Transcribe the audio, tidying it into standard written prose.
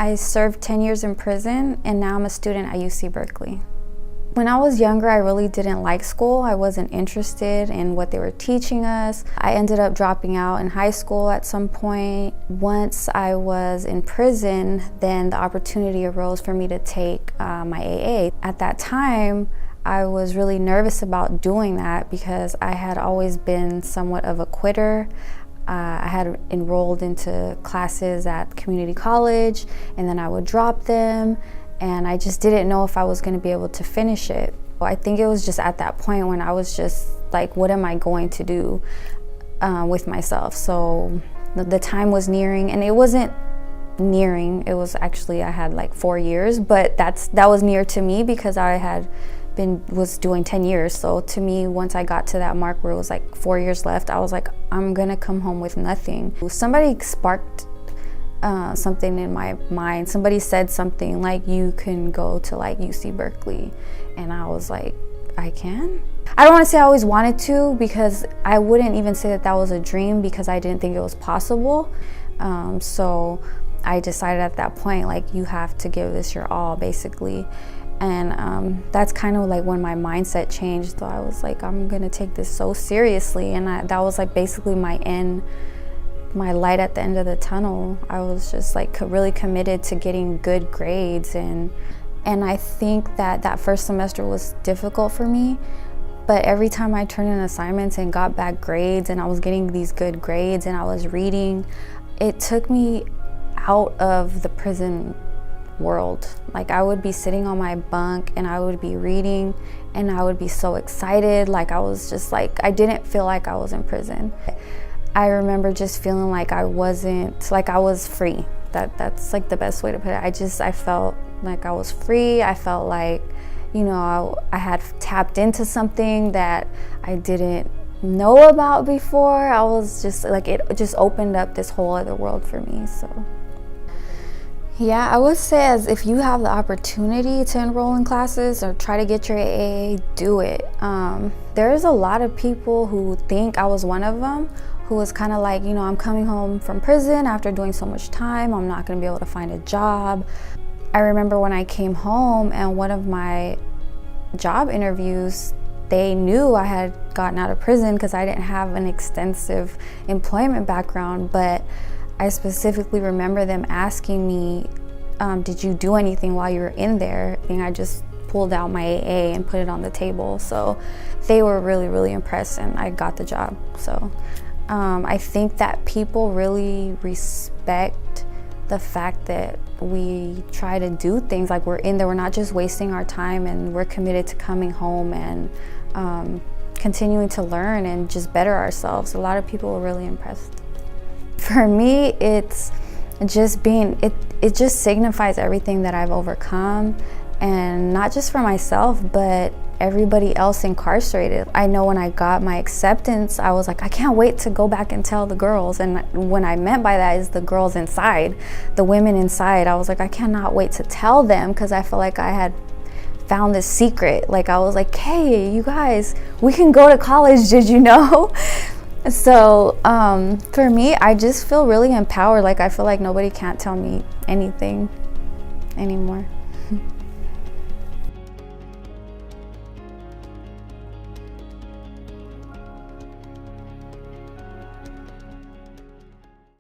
I served 10 years in prison, and now I'm a student at UC Berkeley. When I was younger, I really didn't like school. I wasn't interested in what they were teaching us. I ended up dropping out in high school at some point. Once I was in prison, then the opportunity arose for me to take my AA. At that time, I was really nervous about doing that because I had always been somewhat of a quitter. I had enrolled into classes at community college, and then I would drop them, and I just didn't know if I was going to be able to finish it. I think it was just at that point when I was just like, what am I going to do with myself? So the time was nearing, and it wasn't nearing, it was actually, I had like 4 years, but that was near to me because I was doing 10 years. So to me, once I got to that mark where it was like 4 years left, I was like, I'm gonna come home with nothing. Somebody sparked something in my mind. Somebody said something like, you can go to like UC Berkeley. And I was like, I can? I don't want to say I always wanted to, because I wouldn't even say that was a dream, because I didn't think it was possible. So I decided at that point, like, you have to give this your all, basically. And that's kind of like when my mindset changed. So I was like, I'm gonna take this so seriously, and that was like basically my light at the end of the tunnel. I was just like really committed to getting good grades, and I think that first semester was difficult for me, but every time I turned in assignments and got back grades, and I was getting these good grades, and I was reading, it took me out of the prison world. Like, I would be sitting on my bunk and I would be reading, and I would be so excited. Like, I was just like, I didn't feel like I was in prison. I remember just feeling like I wasn't, like I was free. That's like the best way to put it. I felt like I was free. I felt like, you know, I had tapped into something that I didn't know about before. I was just like, it just opened up this whole other world for me. So yeah, I would say, as if you have the opportunity to enroll in classes or try to get your AA, do it. There's a lot of people who think I was one of them, who was kind of like, you know, I'm coming home from prison after doing so much time, I'm not gonna be able to find a job. I remember when I came home, and one of my job interviews, they knew I had gotten out of prison because I didn't have an extensive employment background, but I specifically remember them asking me, did you do anything while you were in there? And I just pulled out my AA and put it on the table. So they were really, really impressed, and I got the job. So I think that people really respect the fact that we try to do things like we're in there. We're not just wasting our time, and we're committed to coming home and continuing to learn and just better ourselves. A lot of people were really impressed. For me, it's just it just signifies everything that I've overcome, and not just for myself, but everybody else incarcerated. I know when I got my acceptance, I was like, I can't wait to go back and tell the girls. And what I meant by that is the girls inside, the women inside. I was like, I cannot wait to tell them, because I feel like I had found this secret. Like, I was like, hey, you guys, we can go to college, did you know? So for me, I just feel really empowered. Like, I feel like nobody can't tell me anything anymore.